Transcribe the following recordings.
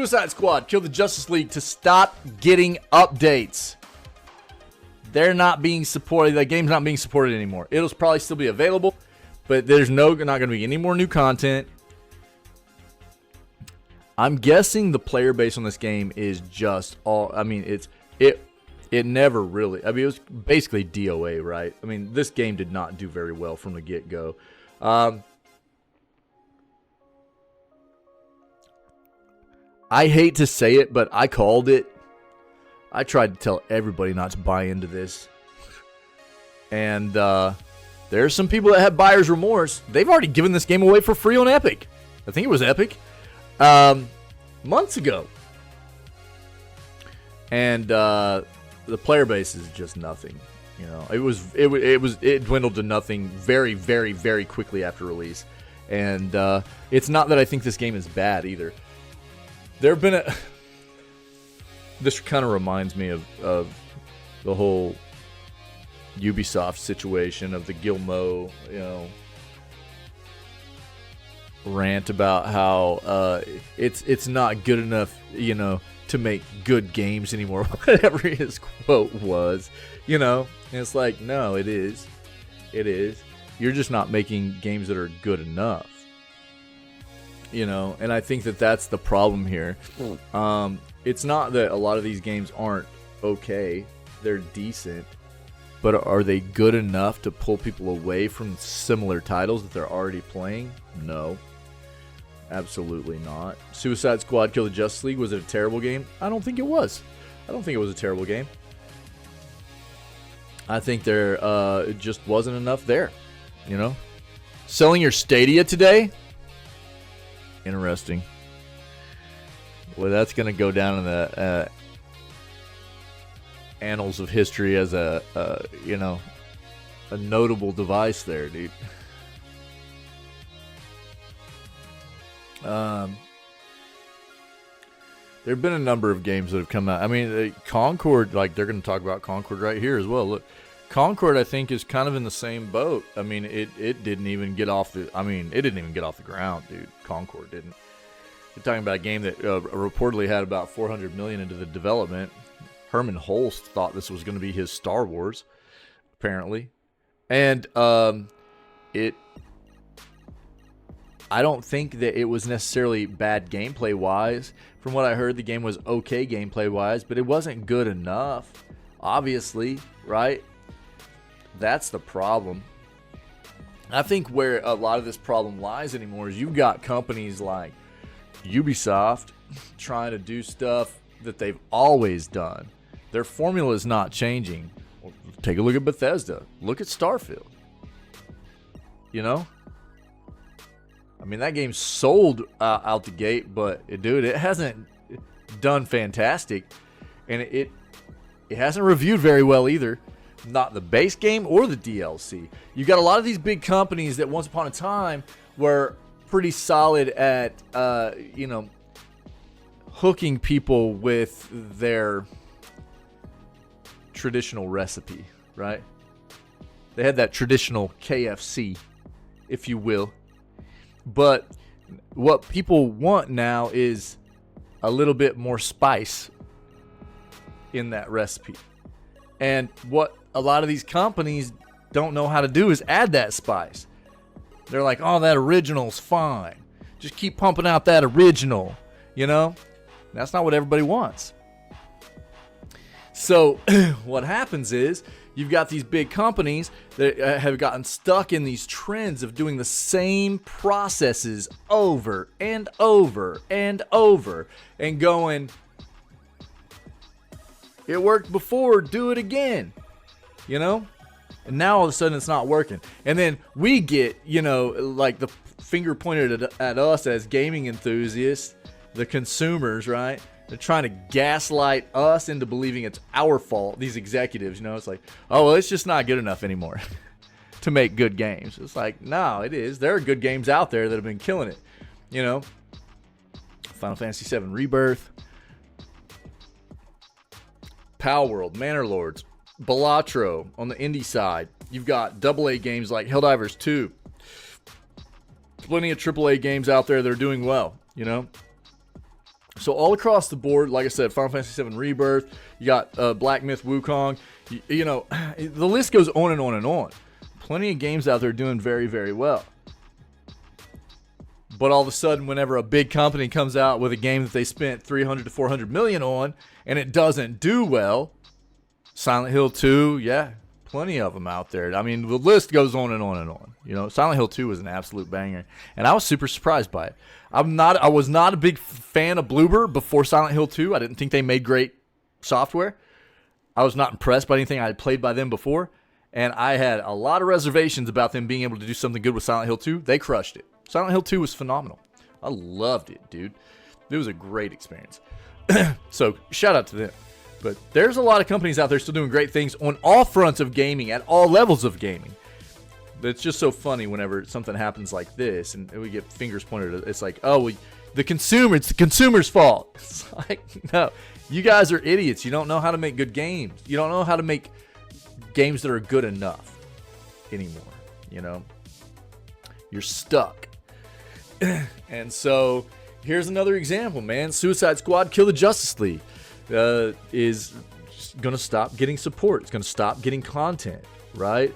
Suicide Squad killed the Justice League to stop getting updates. They're not being supported. The game's not being supported anymore. It'll probably still be available, but there's not going to be any more new content. I'm guessing the player base on this game is just all. I mean, it never really. I mean, it was basically DOA, right? I mean, this game did not do very well from the get-go. I hate to say it, but I called it. I tried to tell everybody not to buy into this. And there's some people that have buyer's remorse. They've already given this game away for free on Epic. I think it was Epic. Months ago. And the player base is just nothing. You know, it dwindled to nothing very, very, very quickly after release. And it's not that I think this game is bad either. There have been this kind of reminds me of the whole Ubisoft situation of the Gilmo, you know, rant about how it's not good enough, you know, to make good games anymore. Whatever his quote was, you know, and it's like, no, it is. You're just not making games that are good enough. You know, and I think that that's the problem here. It's not that a lot of these games aren't okay. They're decent. But are they good enough to pull people away from similar titles that they're already playing? No. Absolutely not. Suicide Squad Kill the Justice League, was it a terrible game? I don't think it was. I don't think it was a terrible game. I think there it just wasn't enough there. You know? Selling your Stadia today? Interesting. Well, that's going to go down in the annals of history as a you know, a notable device there, dude. There have been a number of games that have come out. I mean, Concord, like they're going to talk about Concord right here as well. Look, Concord, I think, is kind of in the same boat. I mean, it didn't even get off the. I mean, it didn't even get off the ground, dude. Concord didn't. You're talking about a game that reportedly had about $400 million into the development. Herman Holst thought this was going to be his Star Wars, apparently, and it. I don't think that it was necessarily bad gameplay wise. From what I heard, the game was okay gameplay wise, but it wasn't good enough. Obviously, right? That's the problem. I think where a lot of this problem lies anymore is you've got companies like Ubisoft trying to do stuff that they've always done. Their formula is not changing. Well, take a look at Bethesda. Look at Starfield. You know? I mean, that game sold out the gate, but, dude, it hasn't done fantastic. And it hasn't reviewed very well either. Not the base game or the DLC. You've got a lot of these big companies that once upon a time were pretty solid at, you know, hooking people with their traditional recipe, right? They had that traditional KFC, if you will. But what people want now is a little bit more spice in that recipe. And what a lot of these companies don't know how to do is add that spice. They're like, oh, that original's fine. Just keep pumping out that original, you know? That's not what everybody wants. So what happens is you've got these big companies that have gotten stuck in these trends of doing the same processes over and over and over and going, it worked before, do it again, you know? And now all of a sudden it's not working. And then we get, you know, like the finger pointed at us as gaming enthusiasts, the consumers, right? They're trying to gaslight us into believing it's our fault, these executives, you know? It's like, oh, well, it's just not good enough anymore to make good games. It's like, no, it is. There are good games out there that have been killing it, you know? Final Fantasy VII Rebirth, Pal World, Manor Lords, Balatro on the indie side. You've got AA games like Helldivers 2. Plenty of AAA games out there that are doing well, you know? So all across the board, like I said, Final Fantasy VII Rebirth, you got Black Myth Wukong, you know, the list goes on and on and on. Plenty of games out there doing very, very well. But all of a sudden, whenever a big company comes out with a game that they spent 300 to 400 million on, and it doesn't do well, Silent Hill 2, yeah, plenty of them out there. I mean, the list goes on and on and on. You know, Silent Hill 2 was an absolute banger, and I was super surprised by it. I was not a big fan of Bloober before Silent Hill 2. I didn't think they made great software. I was not impressed by anything I had played by them before, and I had a lot of reservations about them being able to do something good with Silent Hill 2. They crushed it. Silent Hill 2 was phenomenal. I loved it, dude. It was a great experience. So, shout out to them. But there's a lot of companies out there still doing great things on all fronts of gaming, at all levels of gaming. But it's just so funny whenever something happens like this, and we get fingers pointed at it. It's like, oh, well, it's the consumer's fault. It's like, no, you guys are idiots. You don't know how to make good games. You don't know how to make games that are good enough anymore, you know? You're stuck. And so here's another example, man. Suicide Squad Kill the Justice League is going to stop getting support. It's going to stop getting content, right?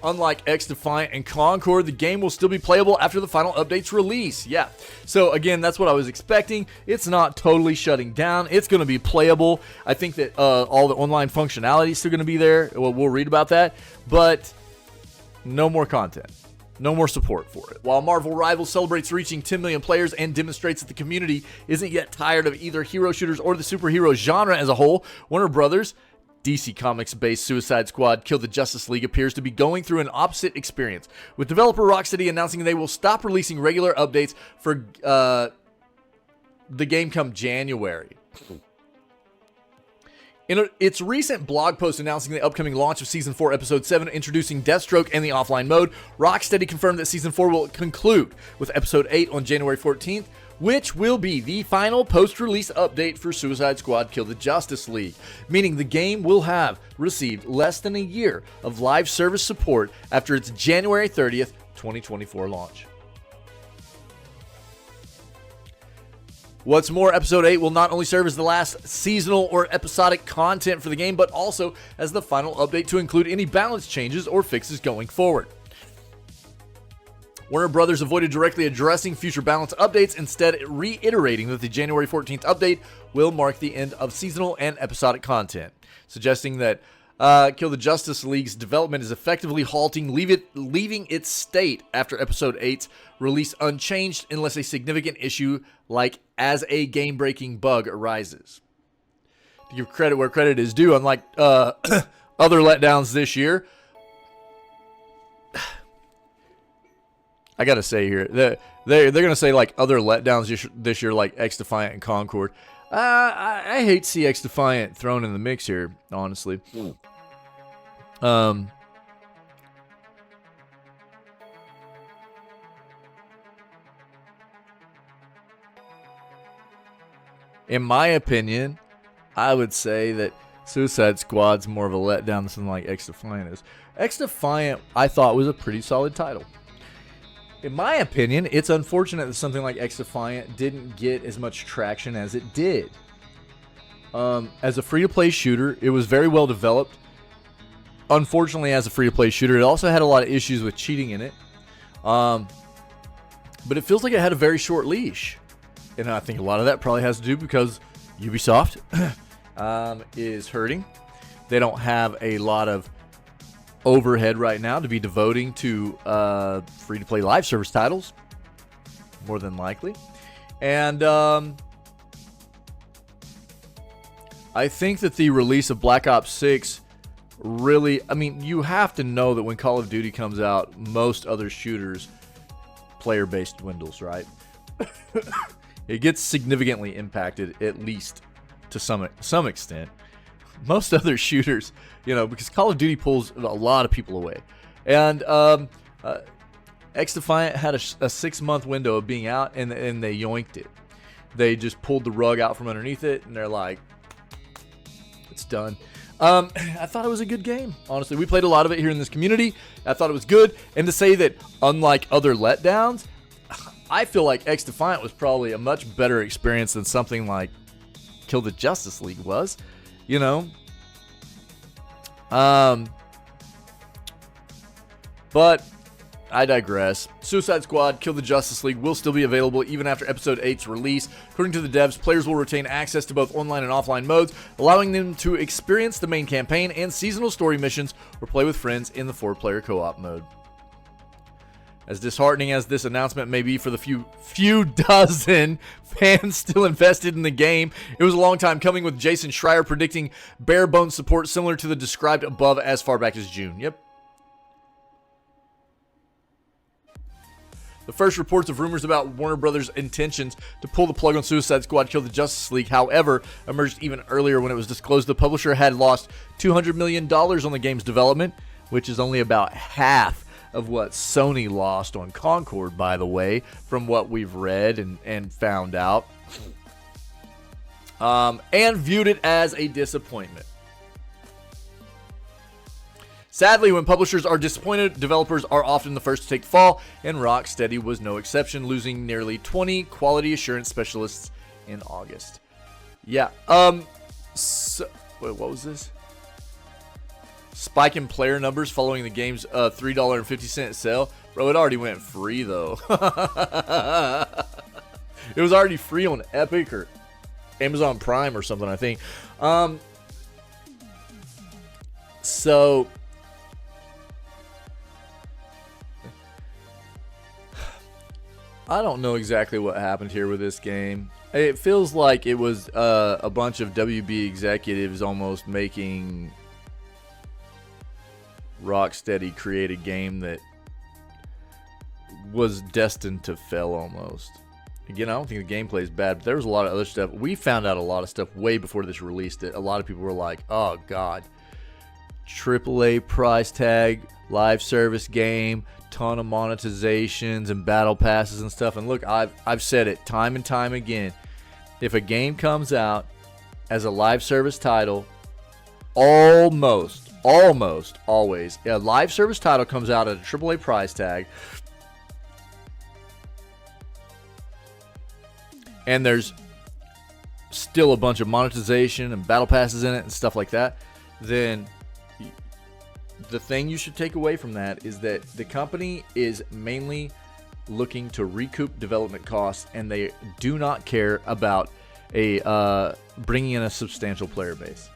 Unlike X Defiant and Concord, the game will still be playable after the final update's release. Yeah. So again, that's what I was expecting. It's not totally shutting down. It's going to be playable. I think that all the online functionality is still going to be there. We'll read about that. But no more content. No more support for it. While Marvel Rivals celebrates reaching 10 million players and demonstrates that the community isn't yet tired of either hero shooters or the superhero genre as a whole, Warner Brothers, DC Comics-based Suicide Squad Kill the Justice League appears to be going through an opposite experience, with developer Rocksteady announcing they will stop releasing regular updates for the game come January. In its recent blog post announcing the upcoming launch of Season 4, Episode 7, introducing Deathstroke and the offline mode, Rocksteady confirmed that Season 4 will conclude with Episode 8 on January 14th, which will be the final post-release update for Suicide Squad Kill the Justice League, meaning the game will have received less than a year of live service support after its January 30th, 2024 launch. What's more, Episode 8 will not only serve as the last seasonal or episodic content for the game, but also as the final update to include any balance changes or fixes going forward. Warner Brothers avoided directly addressing future balance updates, instead reiterating that the January 14th update will mark the end of seasonal and episodic content, suggesting that Kill the Justice League's development is effectively halting, leaving its state after Episode 8's release unchanged unless a significant issue like as a game-breaking bug arises. To give credit where credit is due, unlike other letdowns this year, I gotta say here, they're gonna say like other letdowns this year, like X Defiant and Concord. I hate to see X Defiant thrown in the mix here, honestly. In my opinion, I would say that Suicide Squad's more of a letdown than something like X Defiant is. X Defiant, I thought, was a pretty solid title. In my opinion, it's unfortunate that something like X Defiant didn't get as much traction as it did. As a free-to-play shooter, it was very well developed. Unfortunately, as a free-to-play shooter, it also had a lot of issues with cheating in it. But it feels like it had a very short leash. And I think a lot of that probably has to do because Ubisoft is hurting. They don't have a lot of overhead right now to be devoting to free-to-play live service titles, more than likely. And I think that the release of Black Ops 6 really, I mean, you have to know that when Call of Duty comes out, most other shooters player base dwindles, right? It gets significantly impacted, at least to some extent. Most other shooters, you know, because Call of Duty pulls a lot of people away. And X Defiant had a 6-month window of being out, and they yoinked it. They just pulled the rug out from underneath it, and they're like, it's done. I thought it was a good game, honestly. We played a lot of it here in this community. I thought it was good. And to say that, unlike other letdowns, I feel like X Defiant was probably a much better experience than something like Kill the Justice League was, you know. But I digress. Suicide Squad Kill the Justice League will still be available even after Episode 8's release. According to the devs, players will retain access to both online and offline modes, allowing them to experience the main campaign and seasonal story missions or play with friends in the 4-player co-op mode. As disheartening as this announcement may be for the few dozen fans still invested in the game, it was a long time coming, with Jason Schreier predicting bare bones support similar to the described above as far back as June. Yep. The first reports of rumors about Warner Brothers' intentions to pull the plug on Suicide Squad Kill the Justice League, however, emerged even earlier when it was disclosed the publisher had lost $200 million on the game's development, which is only about half of what Sony lost on Concord, by the way, from what we've read and found out, and viewed it as a disappointment. Sadly, when publishers are disappointed, developers are often the first to take the fall, and Rocksteady was no exception, losing nearly 20 quality assurance specialists in August. Yeah, so, wait, what was this? Spike in player numbers following the game's $3.50 sale. Bro, it already went free, though. It was already free on Epic or Amazon Prime or something, I think. So I don't know exactly what happened here with this game. It feels like it was a bunch of WB executives almost making Rocksteady create a game that was destined to fail almost. Again, I don't think the gameplay is bad, but there was a lot of other stuff. We found out a lot of stuff way before this released. It. A lot of people were like, oh god, AAA price tag, live service game, ton of monetizations and battle passes and stuff. And look, I've said it time and time again. If a game comes out as a live service title, almost always a live service title comes out at a AAA price tag, and there's still a bunch of monetization and battle passes in it and stuff like that, then the thing you should take away from that is that the company is mainly looking to recoup development costs, and they do not care about bringing in a substantial player base,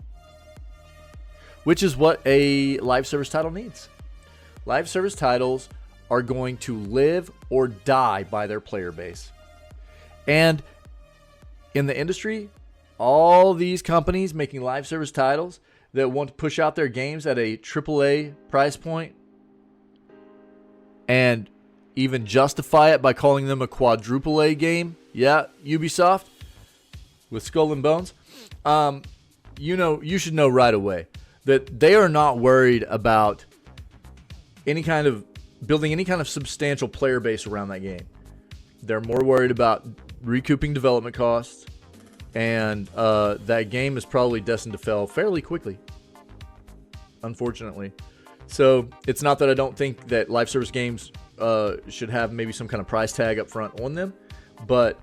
which is what a live service title needs. Live service titles are going to live or die by their player base. And in the industry, all these companies making live service titles that want to push out their games at a AAA price point and even justify it by calling them a quadruple A game. Yeah, Ubisoft with Skull and Bones. You should know right away that they are not worried about building any kind of substantial player base around that game. They're more worried about recouping development costs, and that game is probably destined to fail fairly quickly, unfortunately. So it's not that I don't think that live service games should have maybe some kind of price tag up front on them, but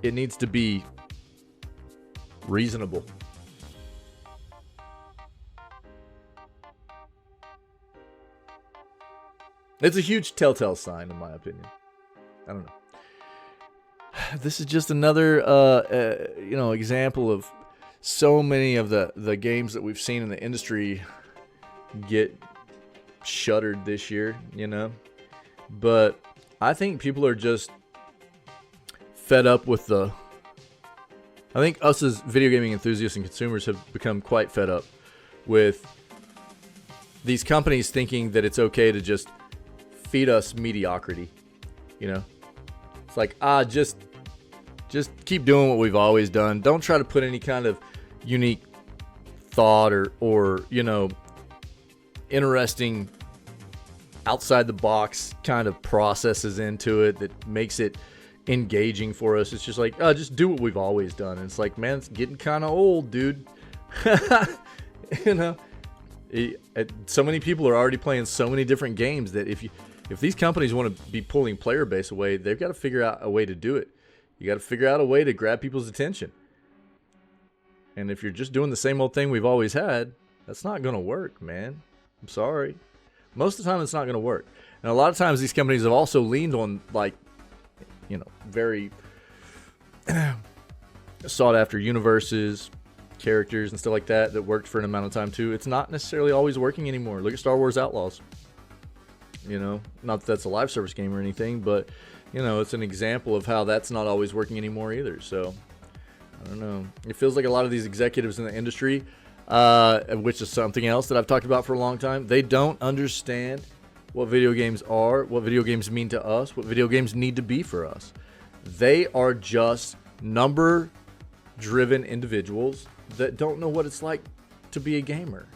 it needs to be reasonable. It's a huge telltale sign, in my opinion. I don't know. This is just another, example of so many of the games that we've seen in the industry get shuttered this year, But I think people are just fed up with I think us as video gaming enthusiasts and consumers have become quite fed up with these companies thinking that it's okay to just feed us mediocrity, It's like, just keep doing what we've always done. Don't try to put any kind of unique thought or interesting outside the box kind of processes into it that makes it engaging for us. It's just like, just do what we've always done. And it's like, man, it's getting kind of old, dude. So many people are already playing so many different games that if If these companies want to be pulling player base away, they've got to figure out a way to do it. You got to figure out a way to grab people's attention. And if you're just doing the same old thing we've always had, that's not going to work, man. I'm sorry. Most of the time, it's not going to work. And a lot of times, these companies have also leaned on, like, you know, very sought-after universes, characters, and stuff like that that worked for an amount of time, too. It's not necessarily always working anymore. Look at Star Wars Outlaws. You know, not that that's a live service game or anything, but, you know, it's an example of how that's not always working anymore either. So, I don't know. It feels like a lot of these executives in the industry, which is something else that I've talked about for a long time, they don't understand what video games are, what video games mean to us, what video games need to be for us. They are just number-driven individuals that don't know what it's like to be a gamer.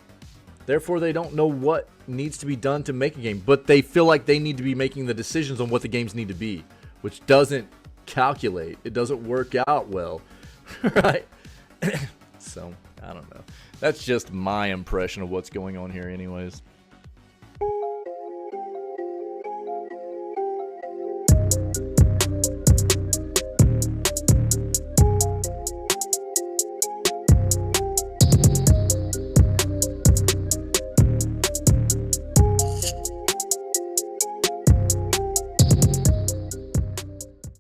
Therefore, they don't know what needs to be done to make a game, but they feel like they need to be making the decisions on what the games need to be, which doesn't calculate. It doesn't work out well, right? So, I don't know. That's just my impression of what's going on here anyways.